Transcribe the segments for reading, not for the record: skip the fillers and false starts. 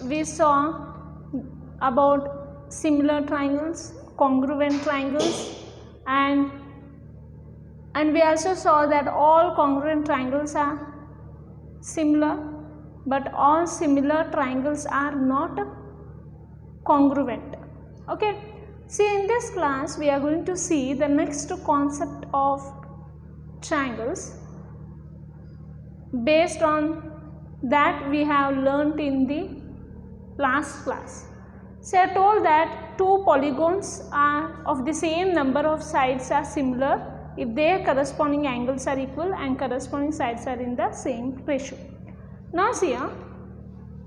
we saw about similar triangles, congruent triangles, and we also saw that all congruent triangles are similar, but all similar triangles are not congruent. Okay, see, in this class we are going to see the next concept of triangles based on that we have learnt in the last class. So I told that two polygons are of the same number of sides are similar if their corresponding angles are equal and corresponding sides are in the same ratio. Now see here,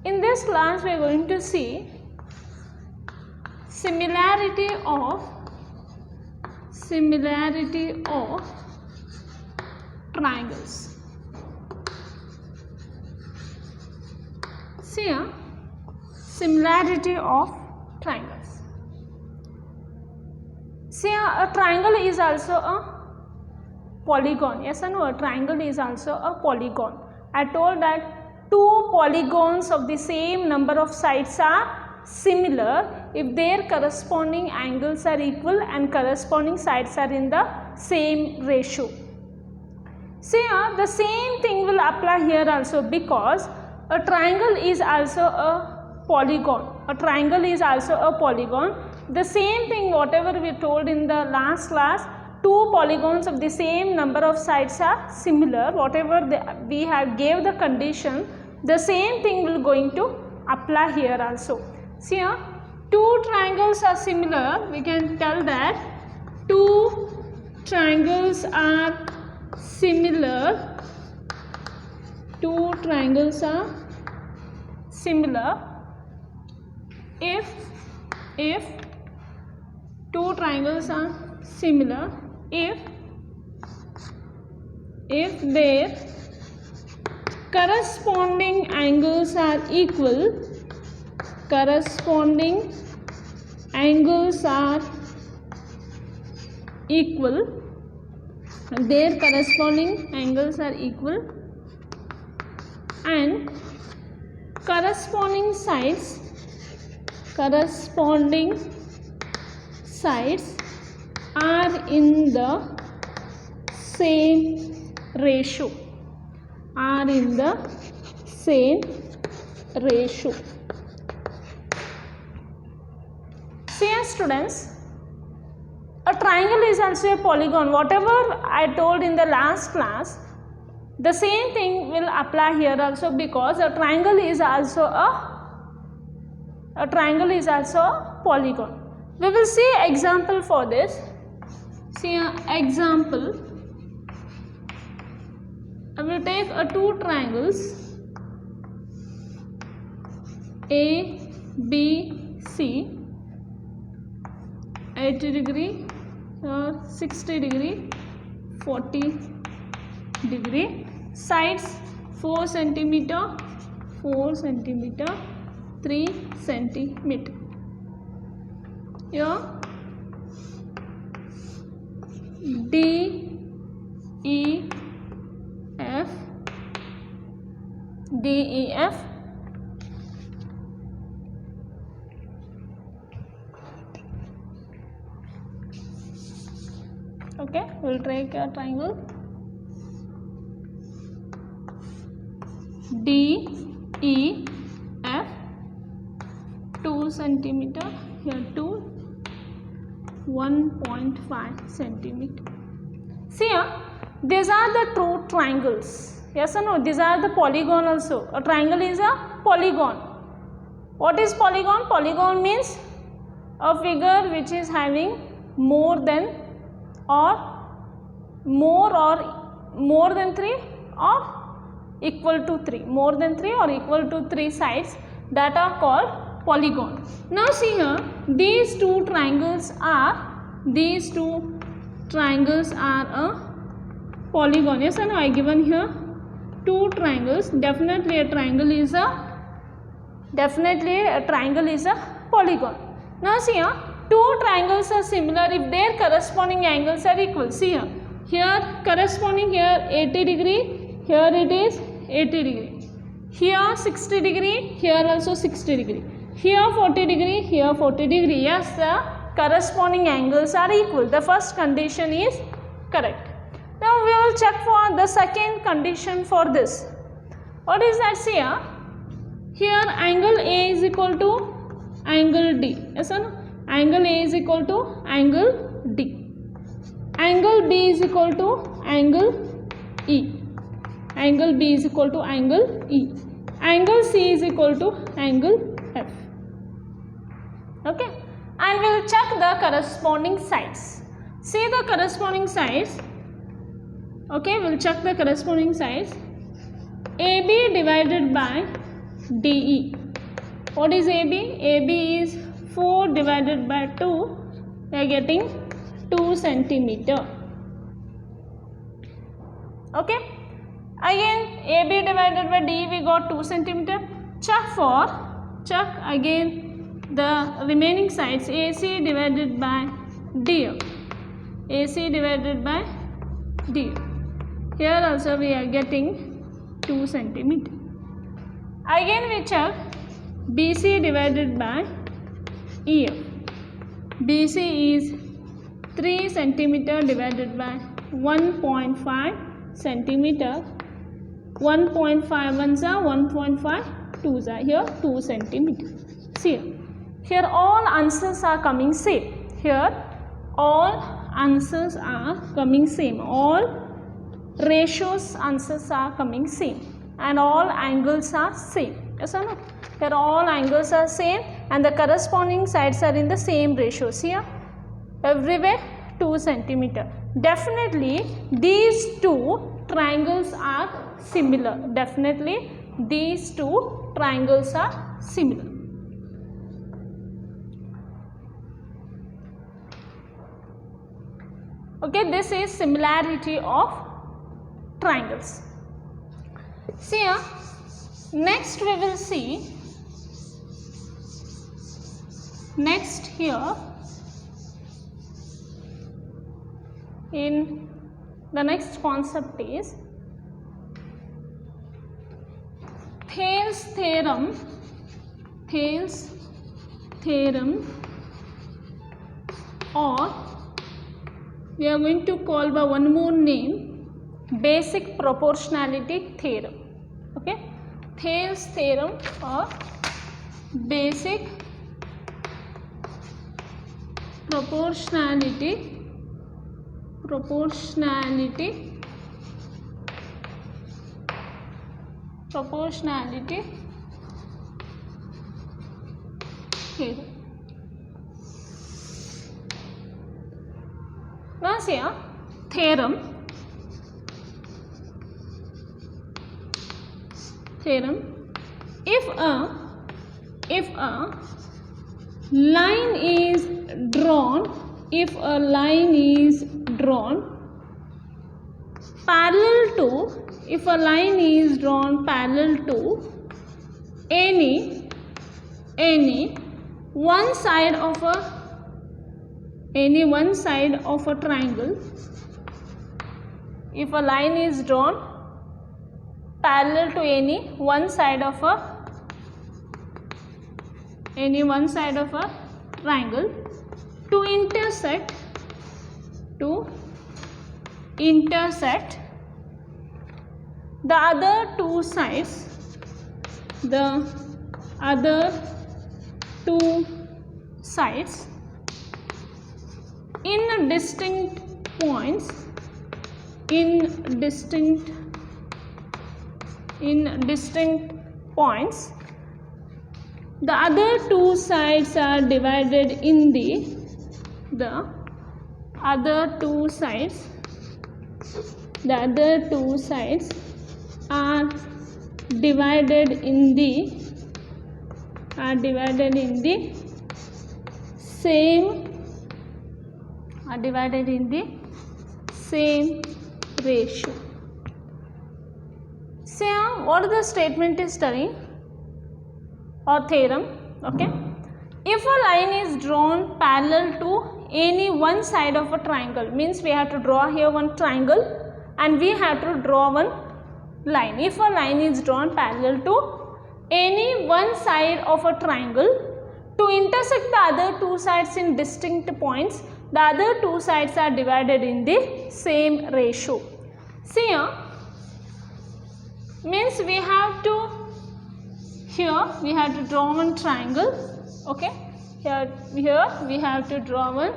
in this class we are going to see similarity of triangles. See here, similarity of triangles. See, a triangle is also a polygon. Yes or no? A triangle is also a polygon. I told that two polygons of the same number of sides are similar if their corresponding angles are equal and corresponding sides are in the same ratio. See, the same thing will apply here also, because a triangle is also a polygon. A triangle is also a polygon. The same thing whatever we told in the last class, two polygons of the same number of sides are similar. Whatever we have gave the condition, the same thing will going to apply here also. See here, two triangles are similar. We can tell that two triangles are similar. Two triangles are similar if two triangles are similar if their corresponding angles are equal. Corresponding angles are equal. Their corresponding angles are equal and corresponding sides are in the same ratio. See, students, a triangle is also a polygon. Whatever I told in the last class, the same thing will apply here also, because a triangle is also a polygon. We will see example for this. See an example. I will take two triangles A, B, C, 80 degree or 60 degree, 40 degree, sides 4 centimeter, 3 centimeter. Here D, E, F, okay, we'll take a triangle D, E, F, 2 centimeter, here 2, 1.5 centimeter. See here, these are the two triangles. Yes or no? These are the polygon also. A triangle is a polygon. What is polygon? Polygon means a figure which is having more than 3 or equal to 3. More than 3 or equal to 3 sides, that are called polygon. Now see here, these two triangles are a polygon. Yes or no? I given here two triangles. Definitely a triangle is a polygon. Now see here, two triangles are similar if their corresponding angles are equal. See here, here corresponding here 80 degree, here it is 80 degree. here 60 degree, here also 60 degree, here 40 degree, here 40 degree. Yes, the corresponding angles are equal. The first condition is correct. Now we will check for the second condition for this. What is that? See here angle A is equal to angle D. Yes or no? Angle A is equal to angle D. Angle B is equal to angle E. Angle B is equal to angle E. Angle C is equal to angle F. Okay, and we will check the corresponding sides. See the corresponding sides. Okay, we will check the corresponding sides. AB divided by DE. What is AB? AB is 4 divided by 2. We are getting 2 centimeter. Okay. Again AB divided by DE we got 2 centimeter. Check again the remaining sides. AC divided by DE. AC divided by DE. Here also we are getting 2 centimeter. Again we check BC divided by EF. BC is 3 centimeter divided by 1.5 centimeter. 1.5 ones are 1.5 twos are here 2 centimeter. See here all answers are coming same. Here all answers are coming same. All ratios answers are coming same and all angles are same. Yes or no? Here all angles are same and the corresponding sides are in the same ratios. Here everywhere 2 centimeter. Definitely these two triangles are similar. Definitely these two triangles are similar. Okay, this is similarity of triangles. See here, next we will see, next here in the next concept is Thales theorem. Thales theorem, or we are going to call by one more name, basic proportionality theorem. Okay, Thales theorem or basic proportionality theorem. Now see theorem. If a line is drawn, parallel to any one side of a triangle, if a line is drawn parallel to any one side of a triangle to intersect the other two sides, in distinct points, the other two sides are divided in the other two sides are divided in the same ratio. So what the statement is telling or theorem? Okay, if a line is drawn parallel to any one side of a triangle, means we have to draw here one triangle and we have to draw one line. If a line is drawn parallel to any one side of a triangle, to intersect the other two sides in distinct points, the other two sides are divided in the same ratio. See here, means we have to, here we have to draw one triangle, okay, here we have to draw one,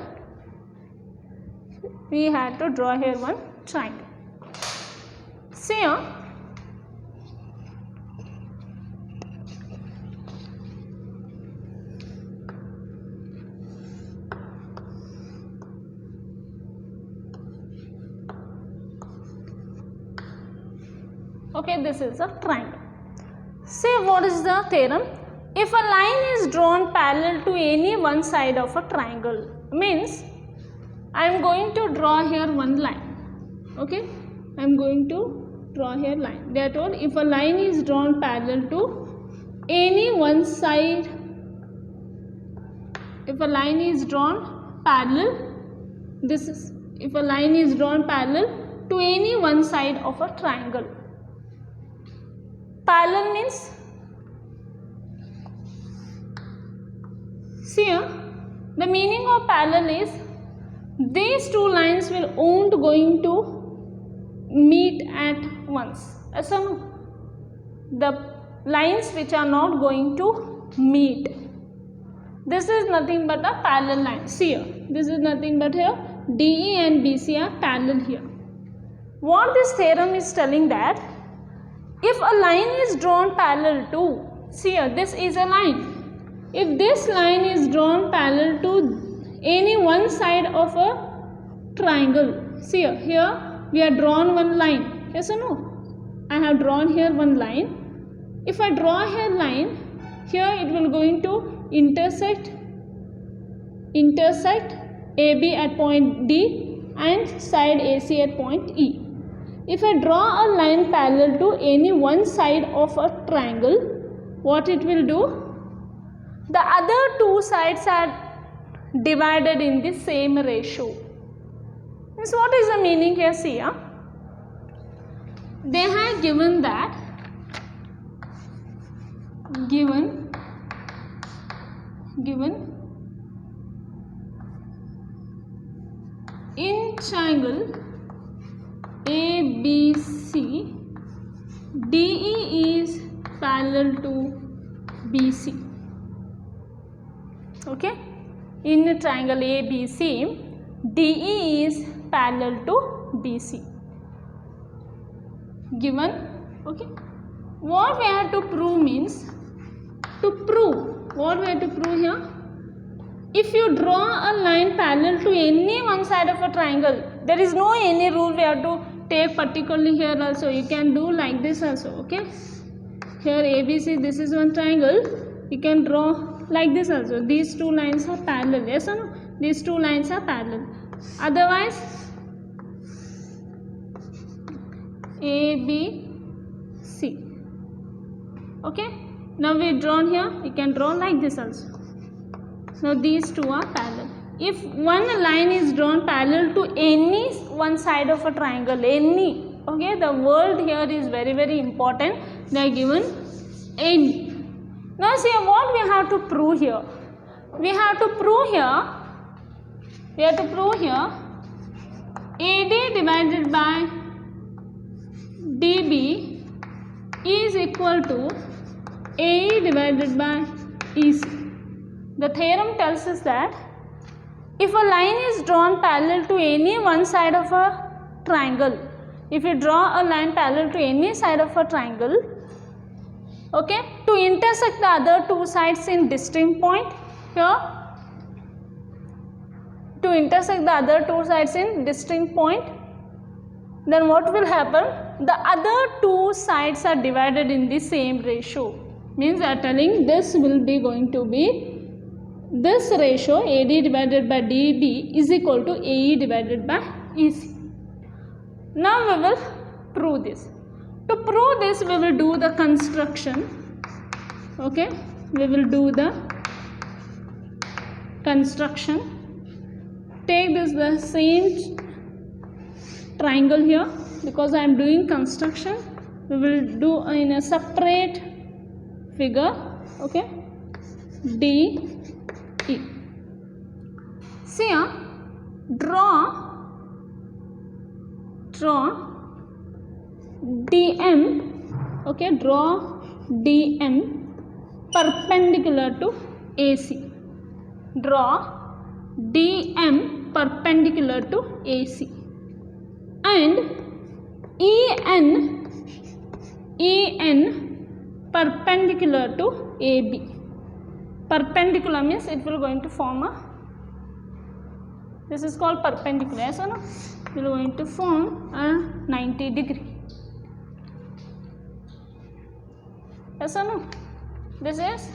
we have to draw here one triangle. See here, okay, this is a triangle. Say what is the theorem? If a line is drawn parallel to any one side of a triangle, means I am going to draw here one line, okay, I am going to draw here line. They are told if a line is drawn parallel to any one side, if a line is drawn parallel, this is, if a line is drawn parallel to any one side of a triangle. Parallel means, see here, the meaning of parallel is these two lines will won't going to meet at once. So the lines which are not going to meet, this is nothing but a parallel line. See here, this is nothing but here DE and BC are parallel here. What this theorem is telling that if a line is drawn parallel to, see here, this is a line. If this line is drawn parallel to any one side of a triangle, see here we have drawn one line, yes or no? I have drawn here one line. If I draw here line, here it will going to intersect AB at point D and side AC at point E. If I draw a line parallel to any one side of a triangle, what it will do? The other two sides are divided in the same ratio. So what is the meaning here? See, they have given that, given in triangle ABC, DE is parallel to BC. Okay, in a triangle ABC, DE is parallel to BC. Given, okay. What we have to prove means, to prove, what we have to prove here? If you draw a line parallel to any one side of a triangle, there is no any rule we have to take particularly here also. You can do like this also, okay. Here ABC, this is one triangle. You can draw like this also. These two lines are parallel, yes or no? These two lines are parallel. Otherwise, ABC. Okay. Now we drawn here. You can draw like this also. So these two are parallel. If one line is drawn parallel to any one side of a triangle, any, okay, the word here is very, very important. They are given any. Now see what we have to prove here. We have to prove here, AD divided by DB is equal to AE divided by EC. The theorem tells us that if a line is drawn parallel to any one side of a triangle, if you draw a line parallel to any side of a triangle, okay, to intersect the other two sides in distinct point, here, to intersect the other two sides in distinct point, then what will happen? The other two sides are divided in the same ratio. Means they are telling this will be going to be, this ratio AD divided by DB is equal to AE divided by EC. Now we will prove this. To prove this, we will do the construction. Okay, we will do the construction. Take this the same triangle here because I am doing construction. we will do in a separate figure. Okay, D E. See here, draw DM. Okay, draw DM perpendicular to AC. Draw DM perpendicular to AC, and EN perpendicular to AB. Perpendicular means it will going to form a, this is called perpendicular, yes or no? It will going to form a 90 degree. Yes or no? This is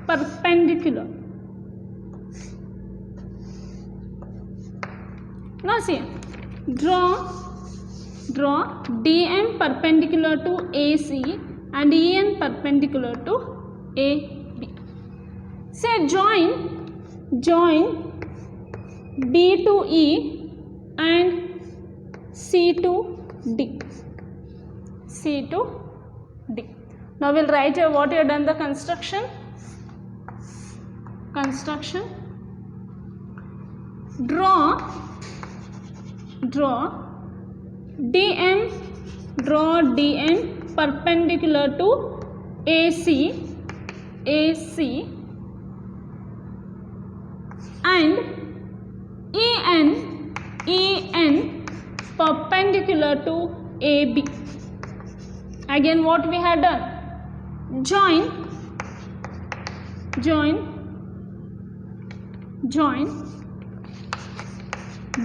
perpendicular. Now see, draw DM perpendicular to AC and EN perpendicular to AB. Say join B to E and C to D. C to D. Now we'll write here what you have done the construction. Draw DM perpendicular to AC and EN perpendicular to AB. Again what we had done, join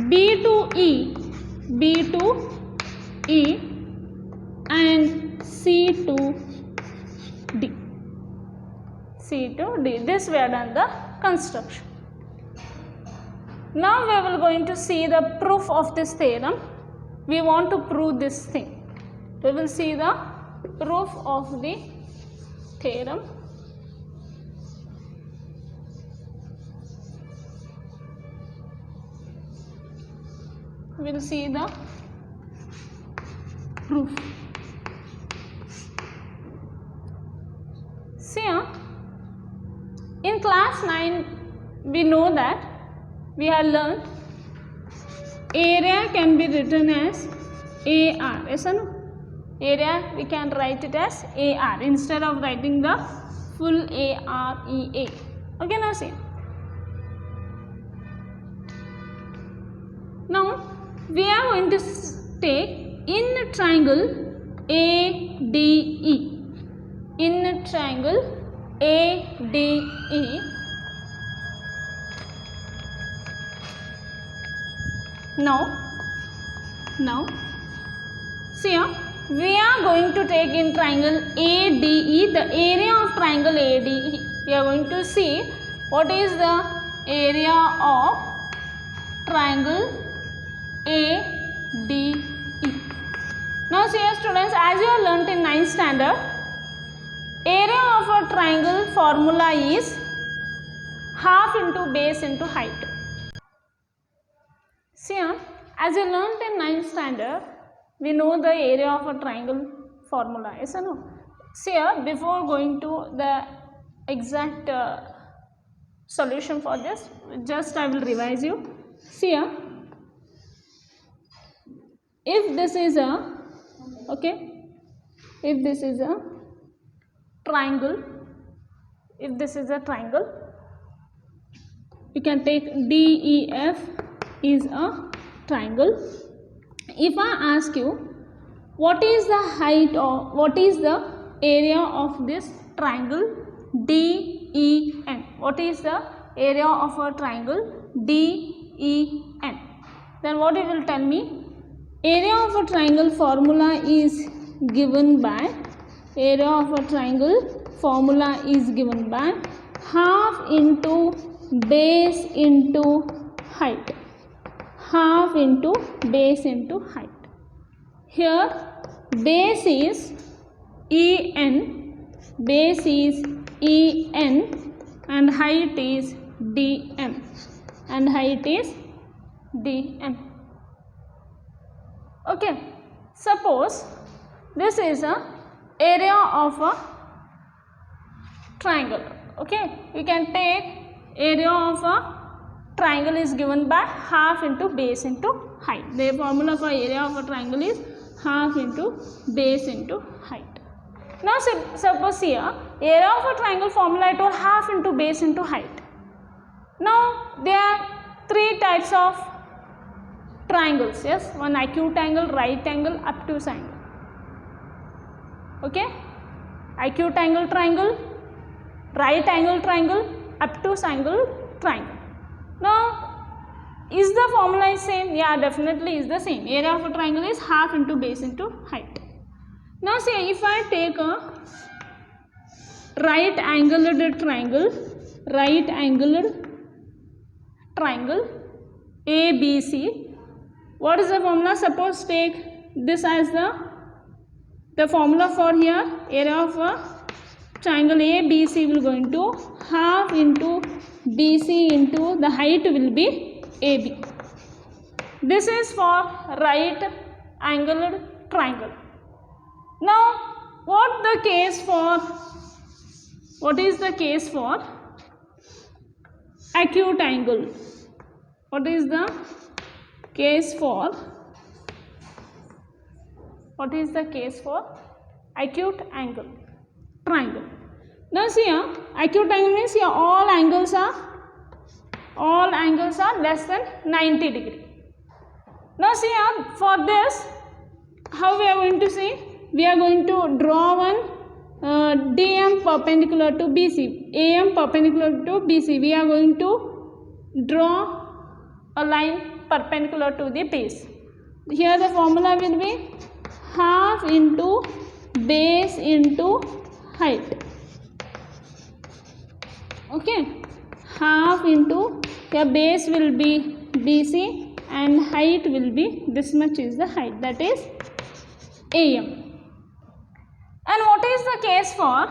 B to E and C to D. This we have done the construction. Now we will going to see the proof of this theorem. We want to prove this thing. We will see the proof of the theorem. We will see the proof. See, in class 9 we know that we have learned area can be written as AR. Yes or no? Area we can write it as AR instead of writing the full AREA. Okay, now see. Now we are going to take in triangle ADE. In triangle ADE. Now see here, we are going to take in triangle ADE the area of triangle ADE. We are going to see what is the area of triangle ADE. Now see here students, as you have learnt in 9th standard, area of a triangle formula is half into base into height. See here, as you learnt in 9th standard, we know the area of a triangle formula, yes or no? See here, before going to the exact solution for this, just I will revise you. See here, if this is a, okay, if this is a triangle, you can take DEF is a triangle. If I ask you what is the height or what is the area of this triangle DEN, what is the area of a triangle DEN, then what you will tell me? Area of a triangle formula is given by half into base into height. Half into base into height. Here base is EN and height is DM. Okay, suppose this is a area of a triangle. Okay, we can take area of a triangle is given by half into base into height. The formula for area of a triangle is half into base into height. Now suppose here area of a triangle formula I told half into base into height. Now there are three types of triangles. Yes, one acute angle, right angle, obtuse angle. Okay, acute angle triangle, right angle triangle, obtuse angle triangle. Now is the formula is same? Yeah, definitely is the same. Area of a triangle is half into base into height. Now say if I take a right angled triangle ABC, what is the formula? Suppose take this as the formula for here. Area of a triangle ABC will go into half into BC into the height will be AB. This is for right angled triangle. Now what is the case for acute angle? What is the case for acute angle triangle? Now see here, acute angle means here all angles are less than 90 degree. Now see here, for this how we are going to see? We are going to draw one DM perpendicular to BC, AM perpendicular to BC. We are going to draw a line perpendicular to the base. Here the formula will be half into base into height. Okay, half into, your base will be BC and height will be this much is the height, that is AM. And what is the case for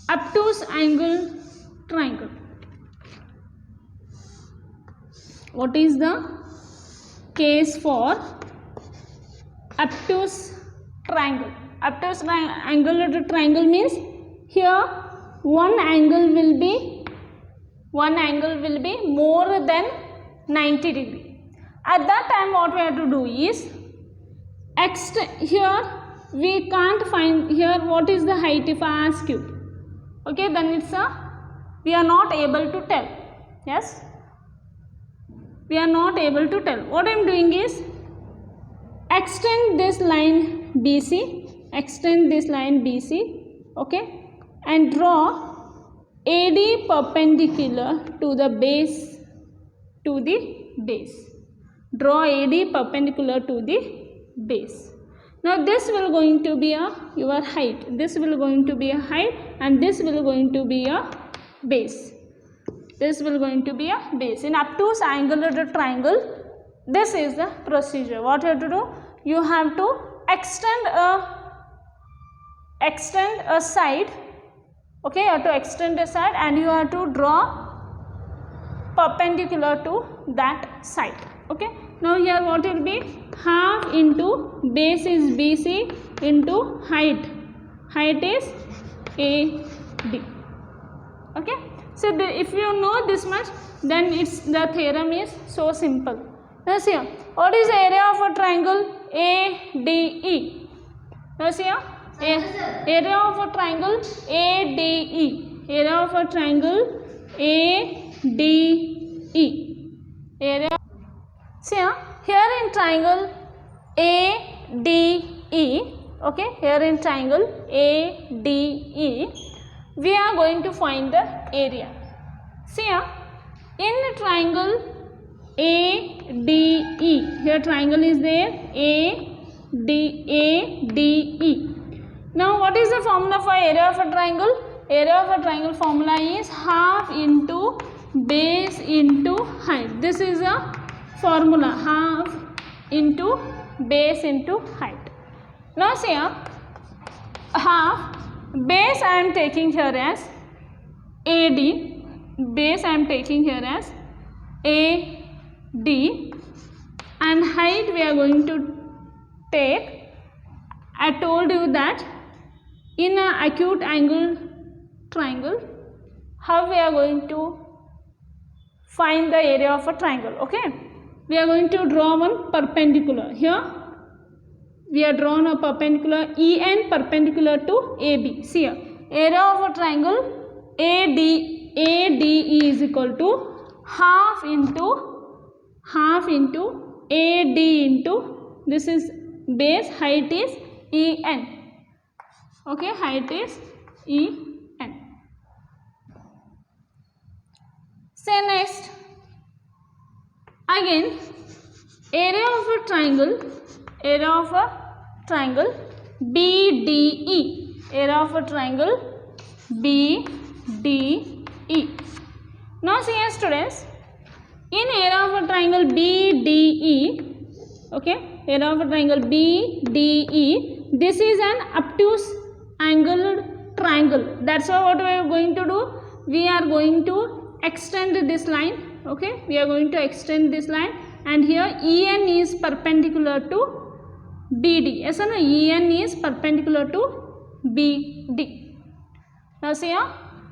obtuse angle triangle? What is the case for obtuse triangle? Obtuse angle triangle means here one angle will be more than 90 degree. At that time what we have to do is here we can't find here what is the height if I ask you. Okay, then we are not able to tell. Yes, we are not able to tell. What I am doing is extend this line BC, okay, and draw AD perpendicular to the base, draw AD perpendicular to the base. Now this will going to be your height, this will going to be a height, and this will going to be a base. This will going to be a base. In obtuse angular triangle, this is the procedure. What you have to do? You have to extend a side. Okay, you have to extend a side and you have to draw perpendicular to that side. Okay. Now here what will be? Half into base is BC into height. Height is AD. Okay. So if you know this much, then the theorem is so simple. Now see here, what is the area of a triangle ADE? Now see here, area of a triangle ADE. Area of a triangle ADE. Area. See here in triangle ADE. Okay, here in triangle ADE, we are going to find the area. See here, in triangle ADE, here triangle is there, ADE. Now what is the formula for area of a triangle? Area of a triangle formula is half into base into height. This is a formula, half into base into height. Now see here, half base I am taking here as AD, base I am taking here as AD, and height we are going to take I told you that in an acute angle triangle, how we are going to find the area of a triangle. Okay, we are going to draw one perpendicular. Here we are drawn a perpendicular EN perpendicular to AB. See here, area of a triangle ADE is equal to half into AD into, this is base, height is EN. Okay, height is EN. Say next, again area of a triangle BDE, area of a triangle BDE. Now see here students, in area of a triangle BDE, okay, area of a triangle BDE, this is an obtuse angled triangle. That's why what we are going to do, we are going to extend this line. Okay, we are going to extend this line, and here EN is perpendicular to BD. Yes or no? EN is perpendicular to BD. Now see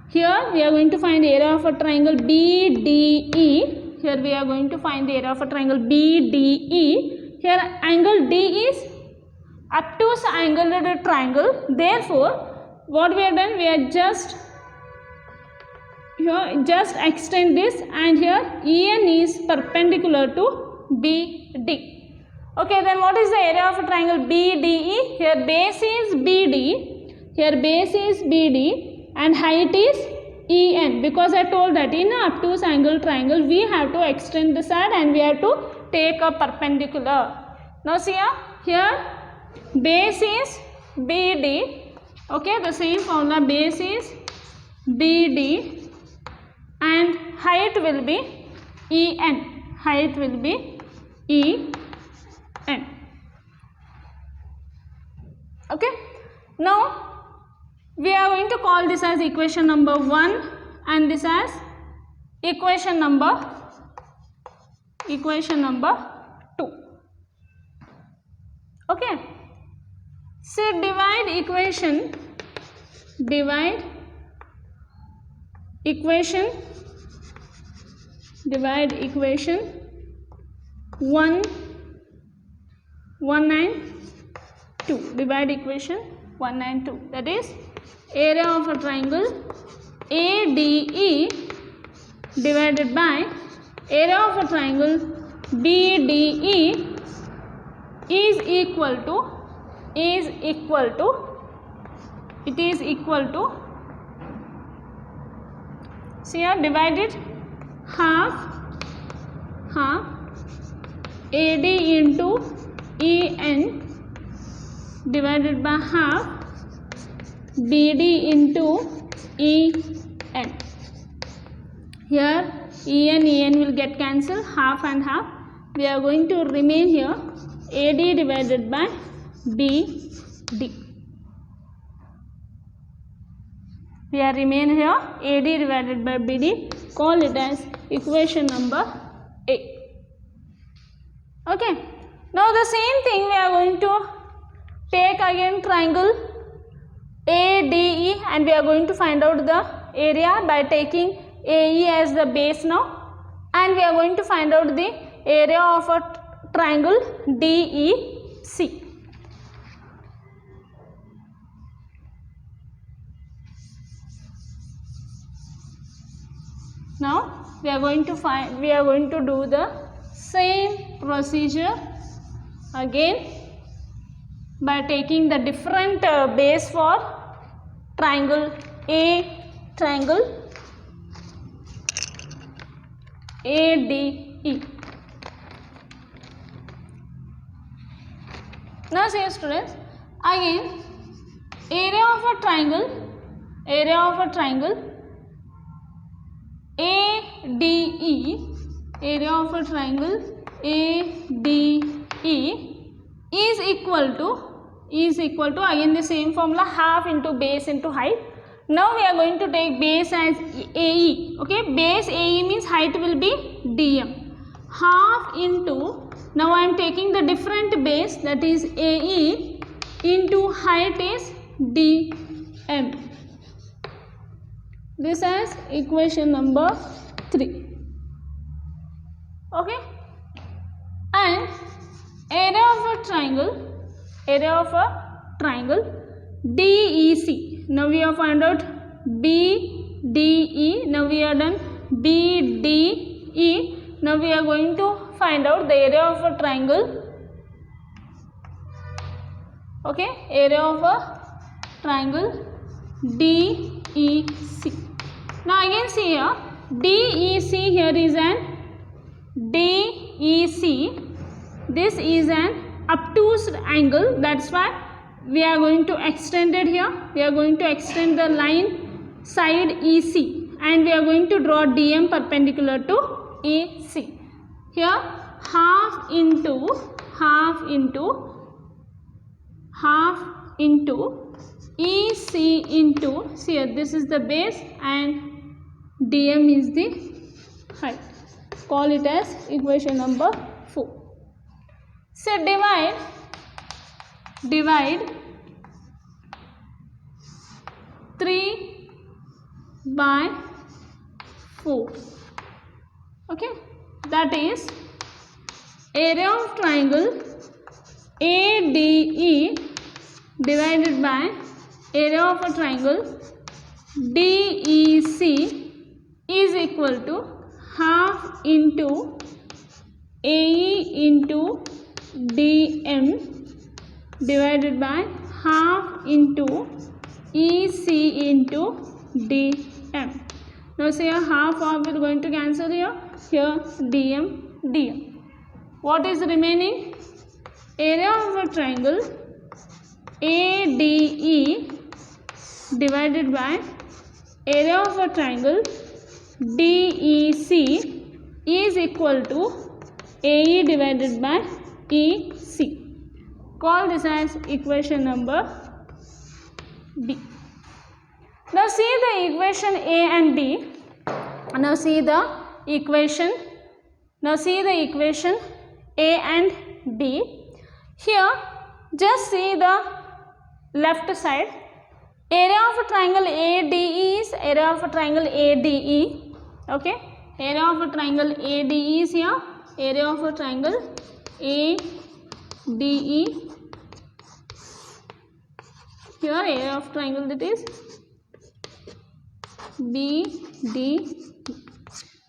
here we are going to find the area of a triangle BDE. Here we are going to find the area of a triangle BDE. Here angle D is obtuse angled triangle. Therefore, what we have done, we are just extend this, and here EN is perpendicular to BD. Okay, then what is the area of a triangle BDE? Here base is BD, and height is EN, because I told that in an obtuse angle triangle we have to extend the side and we have to take a perpendicular. Now see here base is BD, okay, the same formula, base is BD and height will be EN, height will be EN. Okay, now we are going to call this as equation number 1 and this as equation number 2. Okay, so divide equation 1 and 2. Divide equation 1 and 2. That is area of a triangle ADE divided by area of a triangle BDE is equal to see here, divided half AD into EN divided by half BD into EN. Here EN will get cancelled, half and half. We are going to remain here AD divided by BD. We are remain here AD divided by BD. Call it as equation number 8. Okay. Now the same thing we are going to take again triangle ADE and we are going to find out the area by taking AE as the base now, and we are going to find out the area of a triangle DEC. Now we are going to do the same procedure again by taking the different base for triangle ADE. Now see students, again area of a triangle ADE, area of a triangle ADE is equal to again the same formula, half into base into height. Now we are going to take base as AE. Okay, base AE means height will be DM. Half into, now I am taking the different base, that is AE, into height is dm. This is equation number 3. Okay, and area of a triangle DEC. Now we have found out BDE. Now we are done BDE. Now we are going to find out the area of a triangle. Okay, area of a triangle DEC. Now again see here, DEC here is an DEC. This is an obtuse angle. That's why we are going to extend it here. We are going to extend the line side EC and we are going to draw DM perpendicular to EC. Here half into EC into, see here, this is the base and DM is the height. Call it as equation number 4. So divide 3 by 4. Okay, that is area of triangle ADE divided by area of a triangle DEC is equal to half into AE into DM divided by half into EC into DM. Now see here, half we are going to cancel here. Here DM. What is remaining? Area of a triangle ADE divided by area of a triangle DEC is equal to AE divided by EC. Call this as equation number B. Now see the equation A and B. Now see the equation A and B. Here just see the left side. Area of a triangle ADE is area of a triangle ADE. Okay, area of a triangle ADE is here. Area of a triangle ADE. Here area of triangle, that is BD.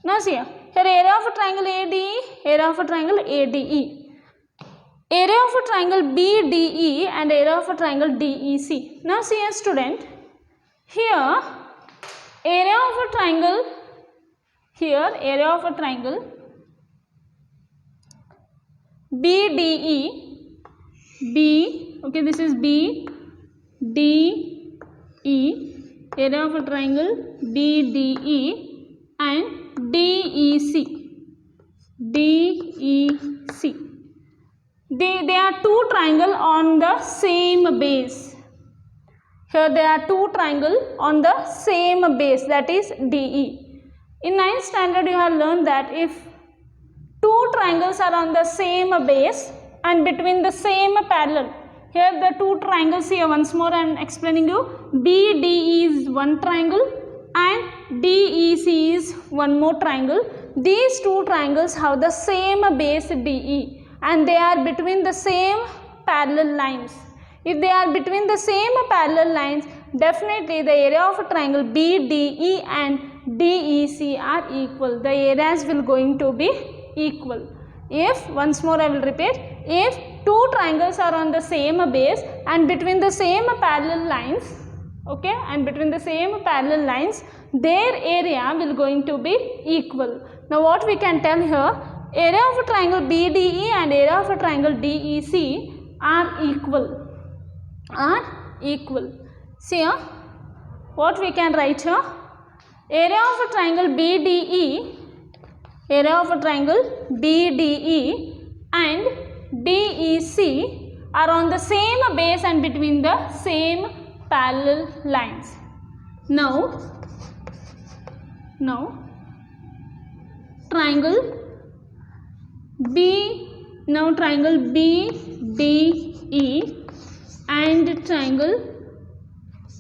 Now see here area of a triangle ADE, area of a triangle ADE. Area of a triangle BDE and area of a triangle DEC. Now see a student, here area of a triangle, BDE, okay, this is BDE, area of a triangle BDE and DEC. They are two triangles on the same base. Here there are two triangles on the same base, that is DE. In 9th standard you have learned that if two triangles are on the same base and between the same parallel, here the two triangles here, once more I am explaining you, BDE is one triangle and DEC is one more triangle. These two triangles have the same base DE and they are between the same parallel lines. If they are between the same parallel lines, definitely the area of a triangle BDE and DEC are equal. The areas will going to be equal. If, once more I will repeat, if two triangles are on the same base and between the same parallel lines, okay, and between the same parallel lines, their area will going to be equal. Now what we can tell here, area of a triangle BDE and area of a triangle DEC are equal. See here, what we can write here, area of a triangle BDE, and DEC are on the same base and between the same parallel lines. Now triangle BDE and triangle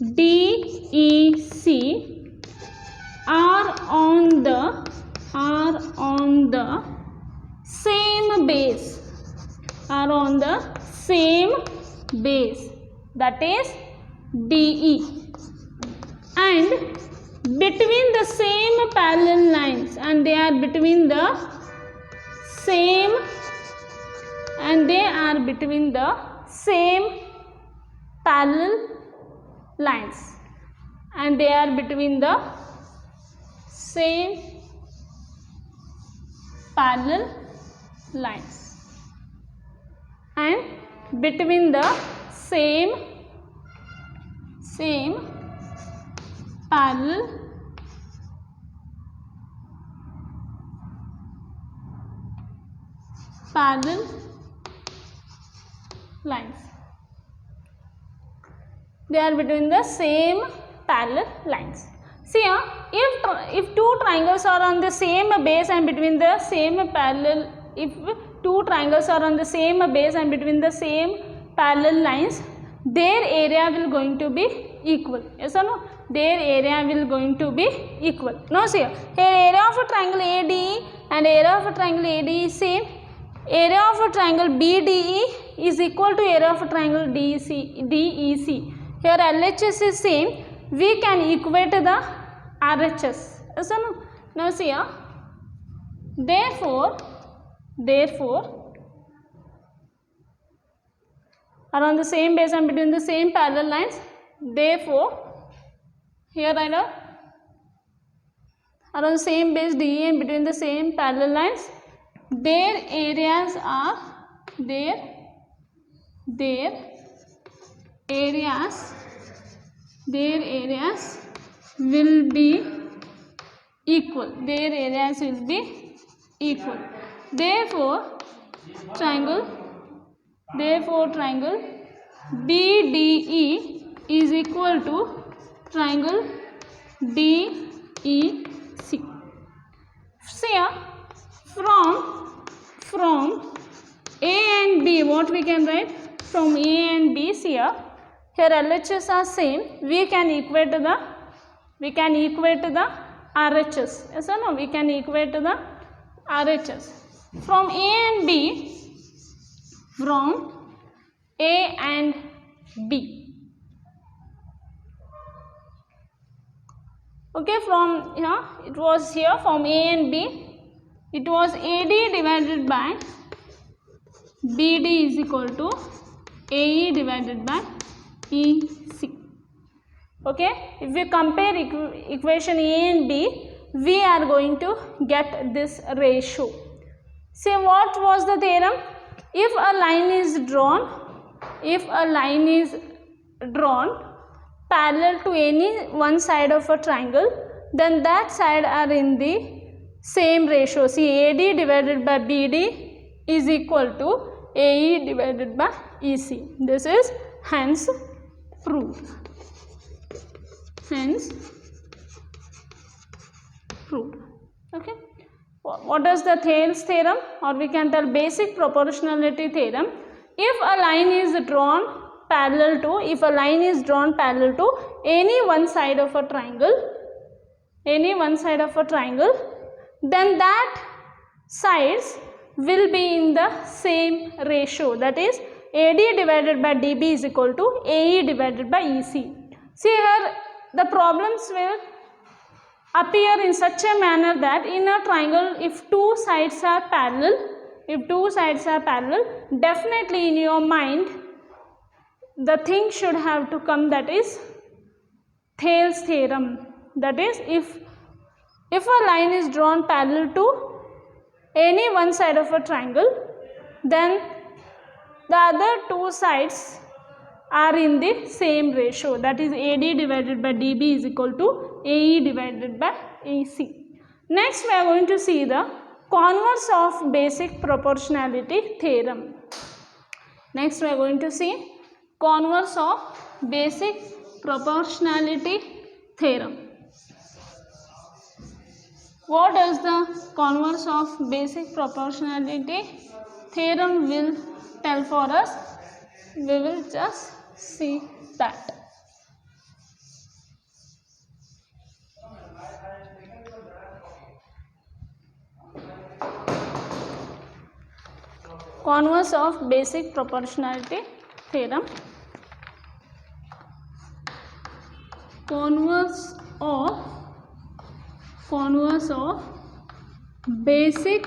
DEC are on the same base, that is DE, and between the same parallel lines, and they are between the same parallel lines, and they are between the same parallel lines, and between the same parallel lines. They are between the same parallel lines. See here, if two triangles are on the same base and between the same parallel, if two triangles are on the same base and between the same parallel lines, their area will going to be equal. Yes or no? Their area will going to be equal. No, see here area of a triangle ADE and area of a triangle ADE is same. Area of a triangle BDE is equal to area of a triangle DEC. Here LHS is same. We can equate the RHS. Yes or no? Now see here. Therefore, are on the same base and between the same parallel lines. Therefore, here I know are on the same base DE and between the same parallel lines. Their areas will be equal. Therefore, triangle BDE is equal to triangle DEC. See here, from A and B, what we can write? From A and B, see here LHS are same. We can equate the RHS. Yes or no? We can equate the RHS. From A and B. Okay, from here it was here from A and B. It was AD divided by BD is equal to AE divided by EC. Okay, if we compare equation A and B, we are going to get this ratio. See, what was the theorem? If a line is drawn parallel to any one side of a triangle, then that side are in the same ratio. See, AD divided by BD is equal to AE divided by EC. This is hence proved. Okay. What is the Thales theorem, or we can tell basic proportionality theorem? If a line is drawn parallel to any one side of a triangle, then that sides will be in the same ratio, that is AD divided by DB is equal to AE divided by EC. See here, the problems will appear in such a manner that in a triangle, if two sides are parallel, definitely in your mind the thing should have to come, that is Thales theorem. That is, if a line is drawn parallel to any one side of a triangle, then the other two sides are in the same ratio, that is AD divided by DB is equal to AE divided by AC. Next we are going to see the converse of basic proportionality theorem. Next we are going to see converse of basic proportionality theorem. What does the converse of basic proportionality theorem will tell for us? We will just see that. Converse of basic proportionality theorem. Converse of basic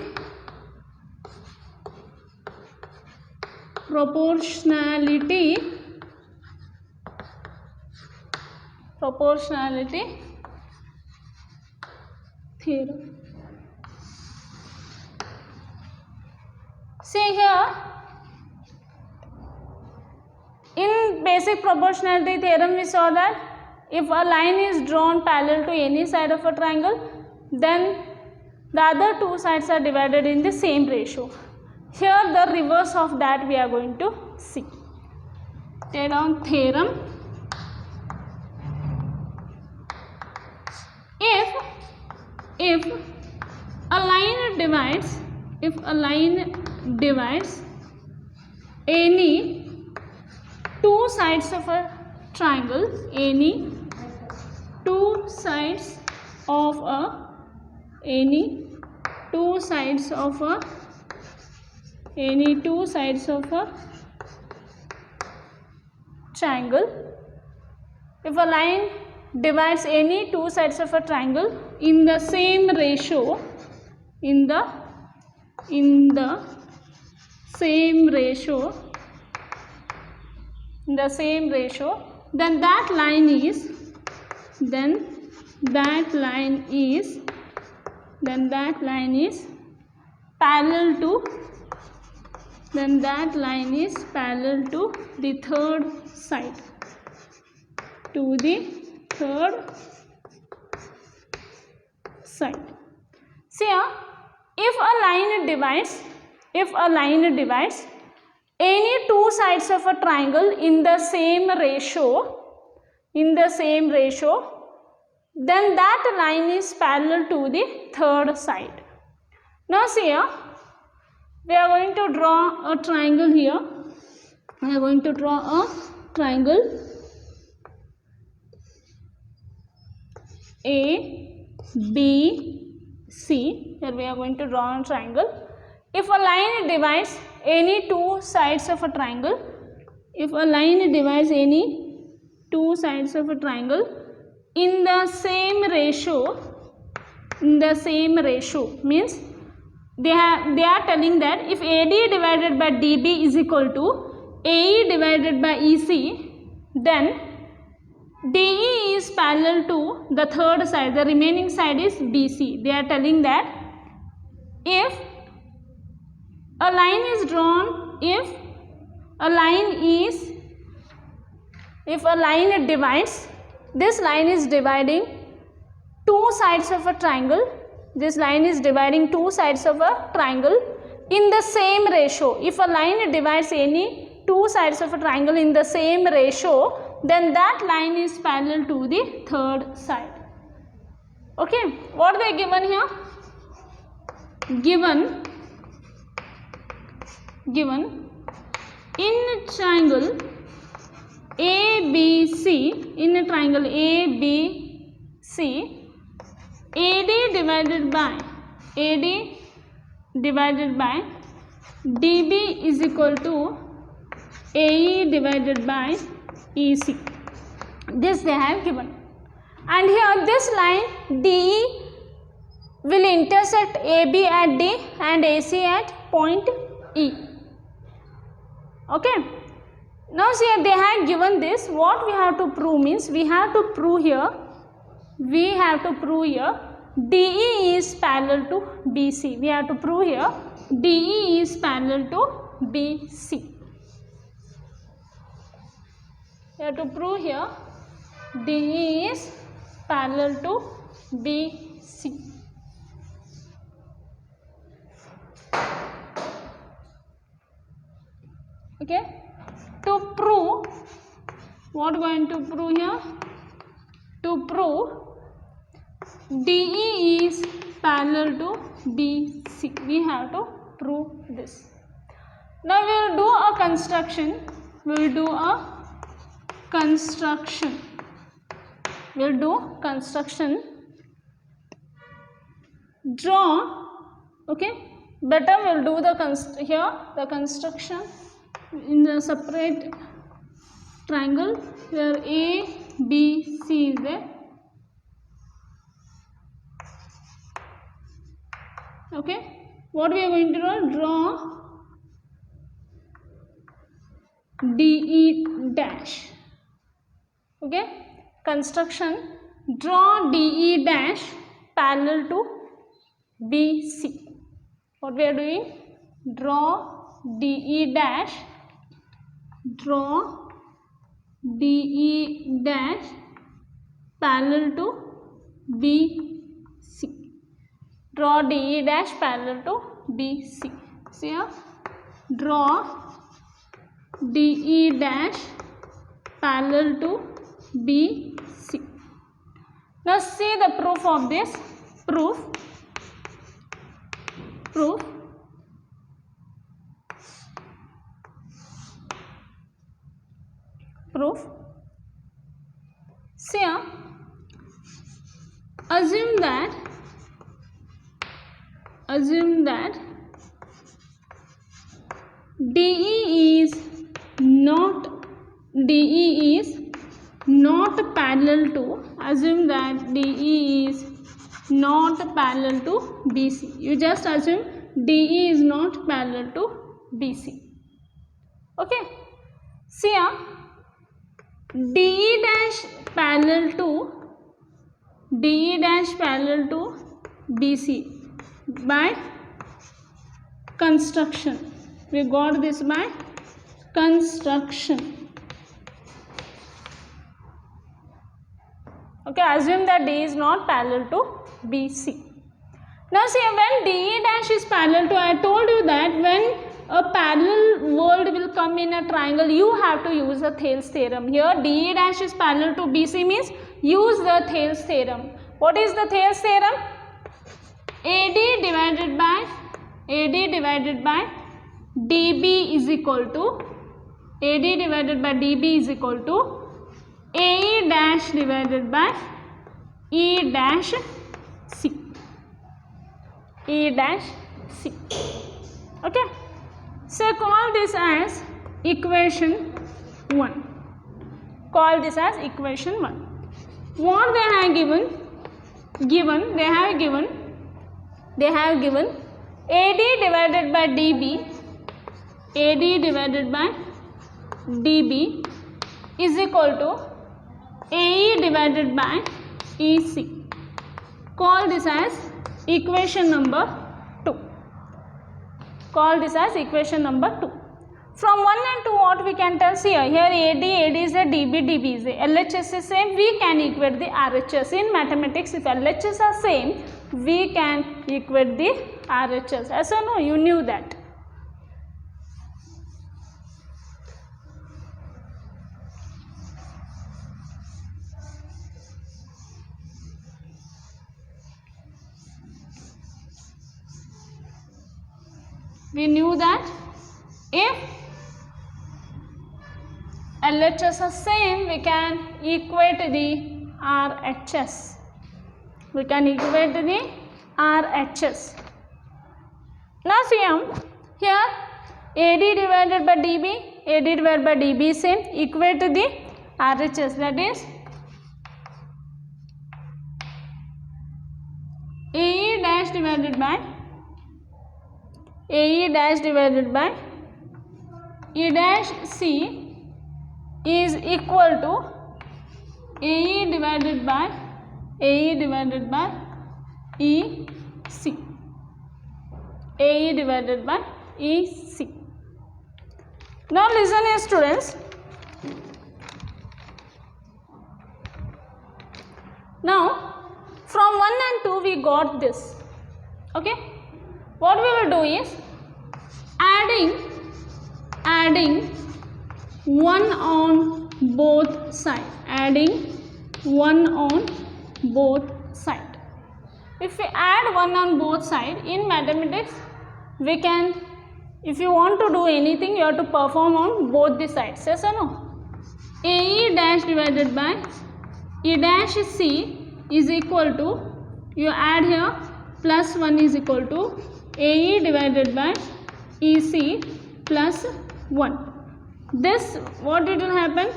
proportionality theorem. See here, in basic proportionality theorem we saw that if a line is drawn parallel to any side of a triangle, then the other two sides are divided in the same ratio. Here the reverse of that we are going to see. Take down theorem. If a line divides any two sides of a triangle, any two sides of a triangle, if a line divides any two sides of a triangle in the same ratio, then that line is parallel to the third side, See here, if a line divides any two sides of a triangle in the same ratio, then that line is parallel to the third side. Now see here, we are going to draw a triangle here. We are going to draw a triangle ABC. Here we are going to draw a triangle. If a line divides any two sides of a triangle, in the same ratio, means they are telling that if AD divided by DB is equal to AE divided by EC, then DE is parallel to the third side, the remaining side is BC. They are telling that if a line is drawn, if a line divides, this line is dividing two sides of a triangle, in the same ratio. If a line divides any two sides of a triangle in the same ratio, then that line is parallel to the third side. Okay, what they given here? Given in triangle ABC, AD divided by DB is equal to AE divided by EC. This they have given. And here this line DE will intersect AB at D and AC at point E. Okay. Now see, they have given this. What we have to prove means we have to prove here DE is parallel to BC. We have to prove here DE is parallel to BC. We have to prove here DE is parallel to BC. Okay. To prove, what we are going to prove here? To prove DE is parallel to BC. We have to prove this. Now we will do a construction. We will do a construction. We'll do construction. Draw. Okay, better we'll do the construction in the separate triangle where A, B, C is there. Okay, what we are going to do? Draw DE dash. Okay, construction. Draw DE dash parallel to BC. What we are doing? Draw DE dash. Draw DE dash parallel to BC. Draw DE dash parallel to BC. See here. Draw DE dash parallel to BC. Now see the proof of this. Proof. See here. Assume that DE is not parallel to, assume that DE is not parallel to BC. You just assume DE is not parallel to BC. Okay. See here, DE dash parallel to BC by construction. We got this by construction. Okay, assume that D is not parallel to BC. Now see, when DE dash is parallel to, I told you that when a parallel word will come in a triangle, you have to use the Thales theorem. Here DE dash is parallel to BC means use the Thales theorem. What is the Thales theorem? AD divided by DB is equal to AE dash divided by E dash C. Okay. So call this as equation 1. What they have given? They have given AD divided by DB is equal to AE divided by EC. Call this as equation number 2. From 1 and 2 what we can tell? See here AD is a DB is a LHS is same, we can equate the RHS. In mathematics, if LHS are same, we can equate the RHS. Yes or no? You knew that. We knew that if LHS are same, we can equate the RHS. Now see here AD divided by DB is same, equate to the RHS, that is AE dash divided by E dash C is equal to AE divided by EC. Now listen here students. Now from 1 and 2 we got this. Okay. What we will do is adding 1 on both sides. If we add 1 on both sides, in mathematics we can, if you want to do anything, you have to perform on both the sides. Yes or no? AE dash divided by E dash C is equal to, you add here, plus 1 is equal to AE divided by EC plus 1. This, what it will happen?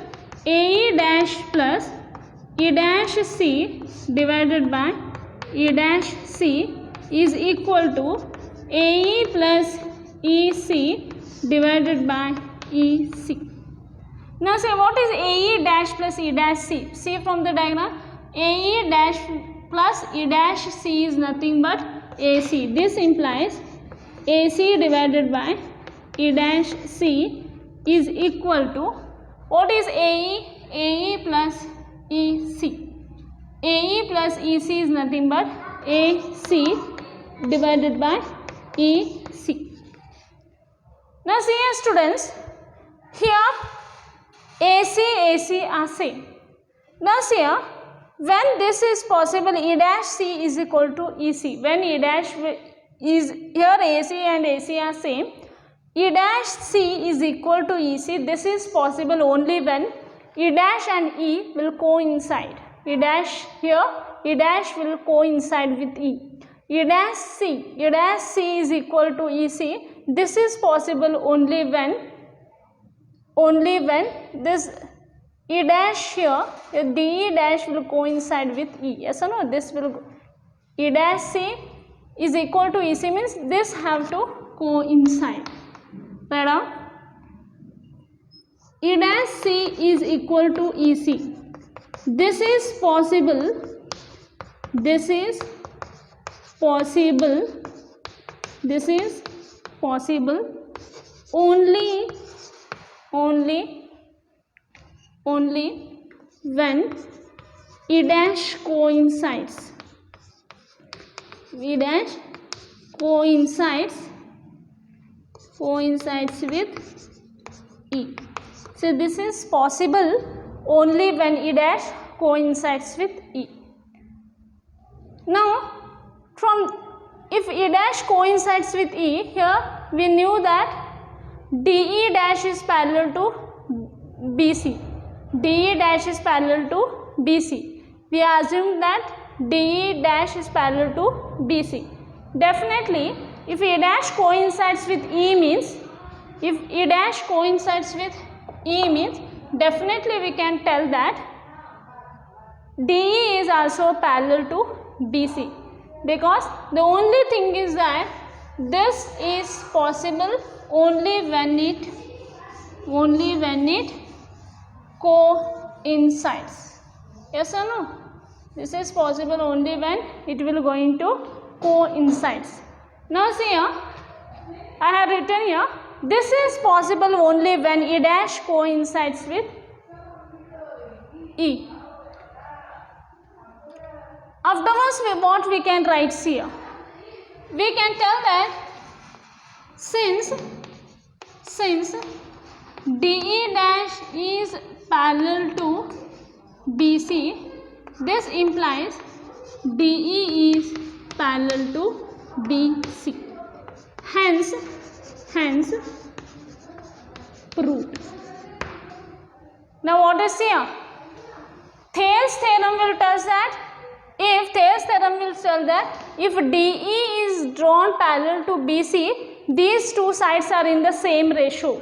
AE dash plus E dash C divided by E dash C is equal to AE plus EC divided by EC. Now say, what is AE dash plus E dash C? See from the diagram, AE dash plus E dash C is nothing but AC. This implies AC divided by E dash C is equal to, what is AE? AE plus EC. AE plus EC is nothing but AC divided by EC. Now see here students, here AC are same. Now see here, when this is possible, E dash C is equal to EC. When E dash is, here AC and AC are same, E dash C is equal to EC. This is possible only when E dash and E will coincide. E dash here, E dash will coincide with E. E dash C is equal to EC. This is possible only when this E dash here, DE dash will coincide with E. Yes or no? This will, E dash C is equal to EC means this have to coincide. Write down. E dash C is equal to EC. This is possible. This is possible. This is possible only when E dash coincides. E dash coincides with E. So this is possible only when E dash coincides with E. Now if E dash coincides with E, here we knew that DE dash is parallel to BC. DE dash is parallel to BC. We assume that DE dash is parallel to BC. Definitely, if E dash coincides with E means, definitely we can tell that DE is also parallel to BC, because the only thing is that this is possible only when it coincides. Yes or no? This is possible only when it will going to coincides. Now see here, I have written here, this is possible only when E dash coincides with E. Afterwards, what we can write here? We can tell that since DE dash is parallel to BC, this implies DE is parallel to BC. Hence proved. Now what is here? Thales theorem will tell that if DE is drawn parallel to BC, these two sides are in the same ratio.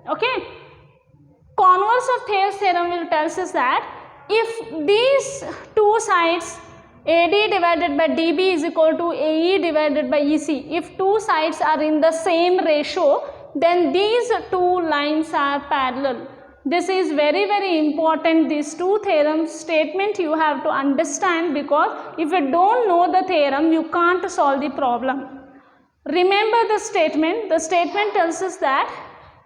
Okay. Converse of Thales theorem will tell us that if these two sides AD divided by DB is equal to AE divided by EC, if two sides are in the same ratio, then these two lines are parallel. This is very, very important. These two theorem statement you have to understand, because if you don't know the theorem, you can't solve the problem. Remember the statement. The statement tells us that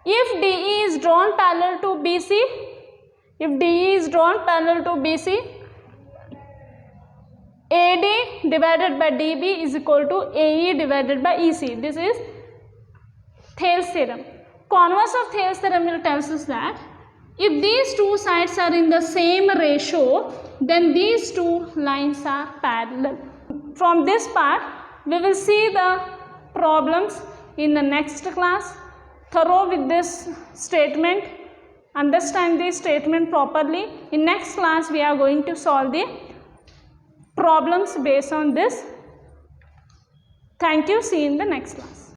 if DE is drawn parallel to BC, AD divided by DB is equal to AE divided by EC. This is Thales theorem. Converse of Thales theorem will tell us that if these two sides are in the same ratio, then these two lines are parallel. From this part, we will see the problems in the next class. Thorough with this statement understand this statement properly. In next class we are going to solve the problems based on this. Thank you. See you in the next class.